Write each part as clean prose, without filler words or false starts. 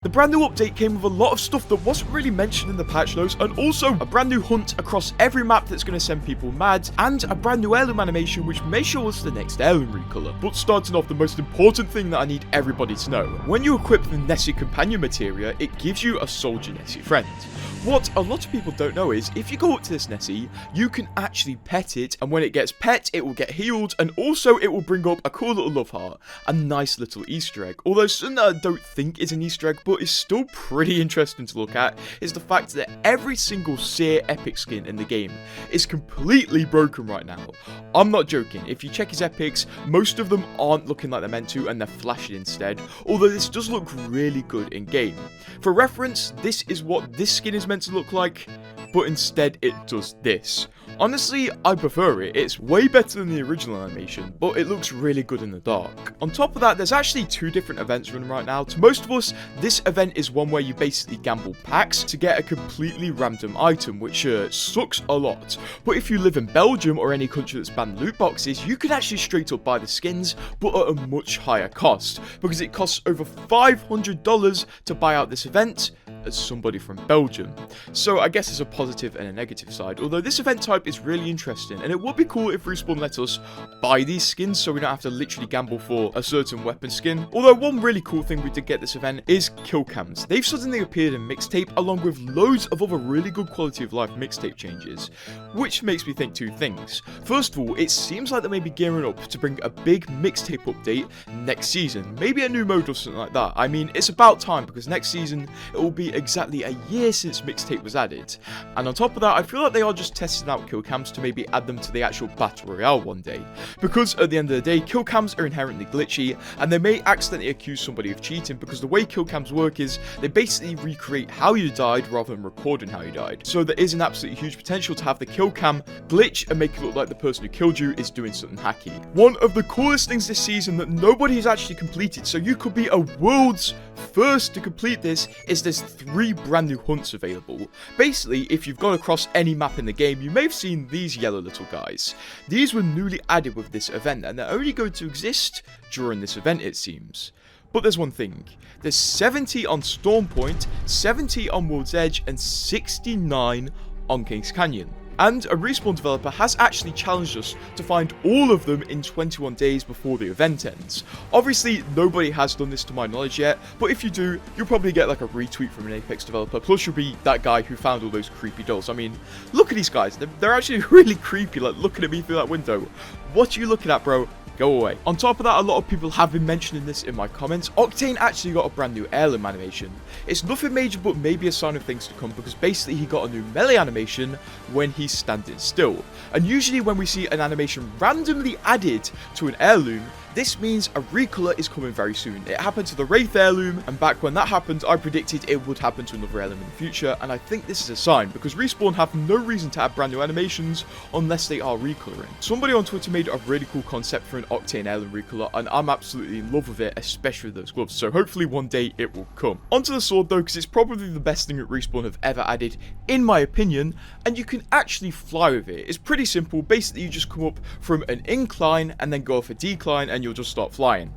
The brand new update came with a lot of stuff that wasn't really mentioned in the patch notes, and also a brand new hunt across every map that's going to send people mad, and a brand new heirloom animation which may show us the next heirloom recolor. But starting off, the most important thing that I need everybody to know: when you equip the Nessie companion materia, it gives you a soldier Nessie friend. What a lot of people don't know is, if you go up to this Nessie, you can actually pet it, and when it gets pet, it will get healed, and also it will bring up a cool little love heart, a nice little Easter egg. Although something that I don't think is an Easter egg, but is still pretty interesting to look at, is the fact that every single Seer epic skin in the game is completely broken right now. I'm not joking. If you check his epics, most of them aren't looking like they're meant to, and they're flashing instead, although this does look really good in game. For reference, this is what this skin is meant to look like, but instead it does this. Honestly, I prefer it. It's way better than the original animation, but it looks really good in the dark. On top of that, there's actually two different events running right now. To most of us, this event is one where you basically gamble packs to get a completely random item, which sucks a lot. But if you live in Belgium or any country that's banned loot boxes, you can actually straight up buy the skins, but at a much higher cost, because it costs over $500 to buy out this event as somebody from Belgium. So I guess there's a positive and a negative side, although this event type is really interesting, and it would be cool if Respawn let us buy these skins so we don't have to literally gamble for a certain weapon skin. Although one really cool thing we did get this event is kill cams. They've suddenly appeared in mixtape along with loads of other really good quality of life mixtape changes, which makes me think two things. First of all, it seems like they may be gearing up to bring a big mixtape update next season, maybe a new mode or something like that. I mean, it's about time, because next season it will be exactly a year since mixtape was added. And on top of that, I feel like they are just testing out kill cams to maybe add them to the actual battle royale one day, because at the end of the day, kill cams are inherently glitchy, and they may accidentally accuse somebody of cheating, because the way kill cams work is they basically recreate how you died rather than recording how you died. So there is an absolutely huge potential to have the kill cam glitch and make it look like the person who killed you is doing something hacky. One of the coolest things this season that nobody has actually completed, so you could be a world's first to complete this, is there's 3 brand new hunts available. Basically, if you've gone across any map in the game, you may have seen these yellow little guys. These were newly added with this event, and they're only going to exist during this event, it seems. But there's one thing: there's 70 on Storm Point, 70 on World's Edge, and 69 on Kings Canyon. And a Respawn developer has actually challenged us to find all of them in 21 days before the event ends. Obviously, nobody has done this to my knowledge yet, but if you do, you'll probably get like a retweet from an Apex developer, plus you'll be that guy who found all those creepy dolls. I mean, look at these guys, they're actually really creepy, like looking at me through that window. What are you looking at, bro? Go away. On top of that, a lot of people have been mentioning this in my comments. Octane actually got a brand new heirloom animation. It's nothing major, but maybe a sign of things to come, because basically he got a new melee animation when he's standing still. And usually when we see an animation randomly added to an heirloom, this means a recolor is coming very soon. It happened to the Wraith heirloom, and back when that happened, I predicted it would happen to another heirloom in the future, and I think this is a sign, because Respawn have no reason to add brand new animations unless they are recoloring. Somebody on Twitter made a really cool concept for an Octane heirloom recolor, and I'm absolutely in love with it, especially with those gloves, so hopefully one day it will come. Onto the sword though, because it's probably the best thing that Respawn have ever added, in my opinion, and you can actually fly with it. It's pretty simple. Basically, you just come up from an incline and then go off a decline, and you'll just start flying.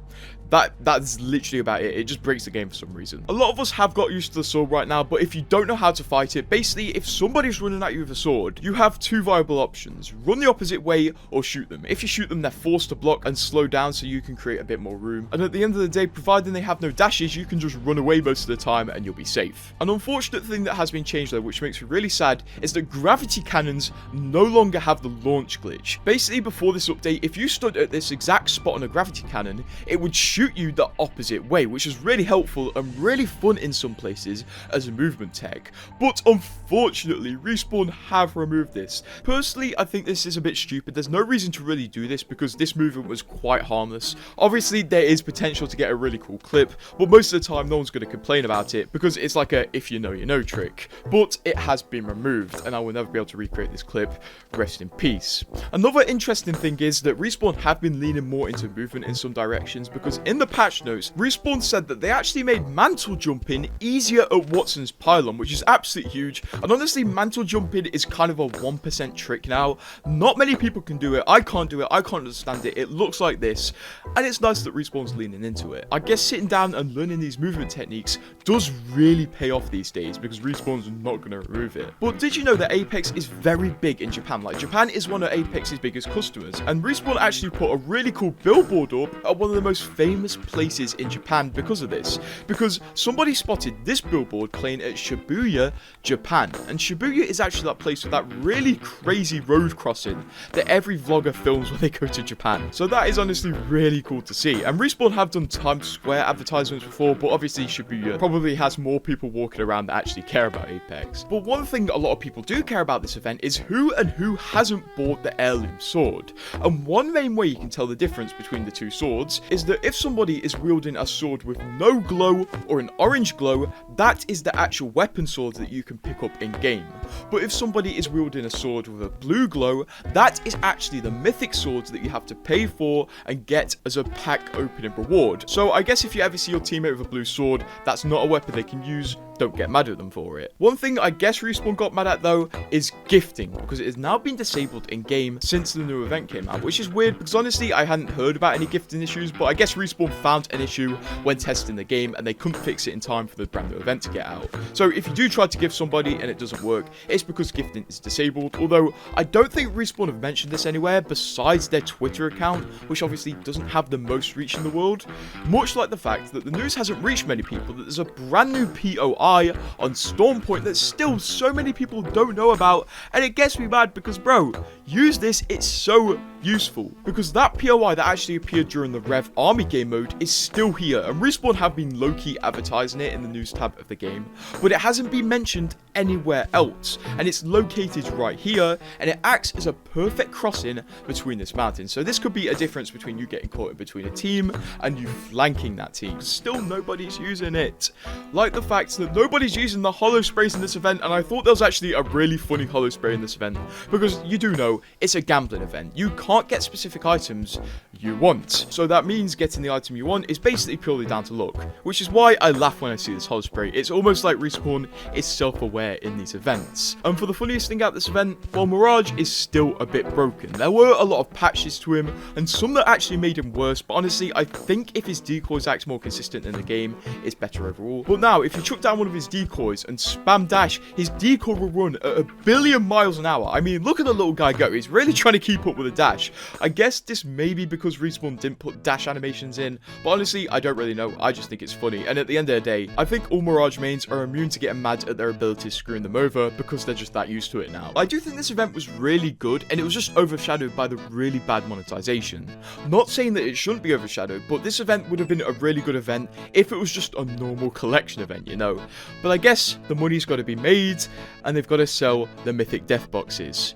That's literally about it. It just breaks the game for some reason. A lot of us have got used to the sword right now, but if you don't know how to fight it, basically if somebody's running at you with a sword, you have 2 viable options: run the opposite way or shoot them. If you shoot them, they're forced to block and slow down so you can create a bit more room. And at the end of the day, providing they have no dashes, you can just run away most of the time and you'll be safe. An unfortunate thing that has been changed though, which makes me really sad, is that gravity cannons no longer have the launch glitch. Basically, before this update, if you stood at this exact spot on a gravity cannon, it would shoot you the opposite way, which is really helpful and really fun in some places as a movement tech. But unfortunately, Respawn have removed this. Personally, I think this is a bit stupid. There's no reason to really do this, because this movement was quite harmless. Obviously, there is potential to get a really cool clip, but most of the time, no one's going to complain about it, because it's like a if you know, you know trick. But it has been removed, and I will never be able to recreate this clip. Rest in peace. Another interesting thing is that Respawn have been leaning more into movement in some directions, because in in the patch notes, Respawn said that they actually made Mantle Jumping easier at Watson's Pylon, which is absolutely huge. And honestly, Mantle Jumping is kind of a 1% trick now. Not many people can do it. I can't do it. I can't understand it. It looks like this. And it's nice that Respawn's leaning into it. I guess sitting down and learning these movement techniques does really pay off these days because Respawn's not going to remove it. But did you know that Apex is very big in Japan? Like, Japan is one of Apex's biggest customers, and Respawn actually put a really cool billboard up at one of the most famous places in Japan because of this. Because somebody spotted this billboard playing at Shibuya, Japan. And Shibuya is actually that place with that really crazy road crossing that every vlogger films when they go to Japan. So that is honestly really cool to see. And Respawn have done Times Square advertisements before, but obviously Shibuya probably has more people walking around that actually care about Apex. But one thing a lot of people do care about this event is who and who hasn't bought the Heirloom Sword. And one main way you can tell the difference between the two swords is that if somebody is wielding a sword with no glow or an orange glow, that is the actual weapon sword that you can pick up in game. But if somebody is wielding a sword with a blue glow, that is actually the mythic swords that you have to pay for and get as a pack opening reward. So I guess if you ever see your teammate with a blue sword, that's not a weapon they can use. Don't get mad at them for it. One thing I guess Respawn got mad at though is gifting, because it has now been disabled in game since the new event came out, which is weird because honestly I hadn't heard about any gifting issues, but I guess Respawn found an issue when testing the game and they couldn't fix it in time for the brand new event to get out. So if you do try to gift somebody and it doesn't work, it's because gifting is disabled, although I don't think Respawn have mentioned this anywhere besides their Twitter account, which obviously doesn't have the most reach in the world, much like the fact that the news hasn't reached many people that there's a brand new POI on Stormpoint that still so many people don't know about, and it gets me mad because, bro, use this, it's so useful, because that POI that actually appeared during the Rev Army game mode is still here, and Respawn have been low-key advertising it in the news tab of the game, but it hasn't been mentioned anywhere else, and it's located right here, and it acts as a perfect crossing between this mountain. So this could be a difference between you getting caught in between a team and you flanking that team. Still nobody's using it. Like the fact that nobody's using the holo sprays in this event, and I thought there was actually a really funny holo spray in this event, because you do know it's a gambling event. You can't get specific items you want, so that means getting the item you want is basically purely down to luck, which is why I laugh when I see this holo spray. It's almost like Respawn is self-aware in these events. And for the funniest thing about this event, well, Mirage is still a bit broken. There were a lot of patches to him, and some that actually made him worse, but honestly, I think if his decoys act more consistent in the game, it's better overall. But now, if you chuck down one of his decoys and spam dash, his decoy will run at 1 billion miles an hour. I mean, look at the little guy go. He's really trying to keep up with the dash. I guess this may be because Respawn didn't put dash animations in, but honestly, I don't really know. I just think it's funny, and at the end of the day, I think all Mirage mains are immune to getting mad at their abilities screwing them over because they're just that used to it now. I do think this event was really good, and it was just overshadowed by the really bad monetization. Not saying that it shouldn't be overshadowed, but this event would have been a really good event if it was just a normal collection event, you know. But I guess the money's got to be made, and they've got to sell the mythic death boxes.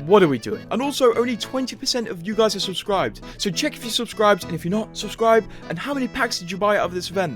What are we doing? And also, only 20% of you guys are subscribed. So check if you're subscribed, and if you're not, subscribe. And how many packs did you buy out of this event?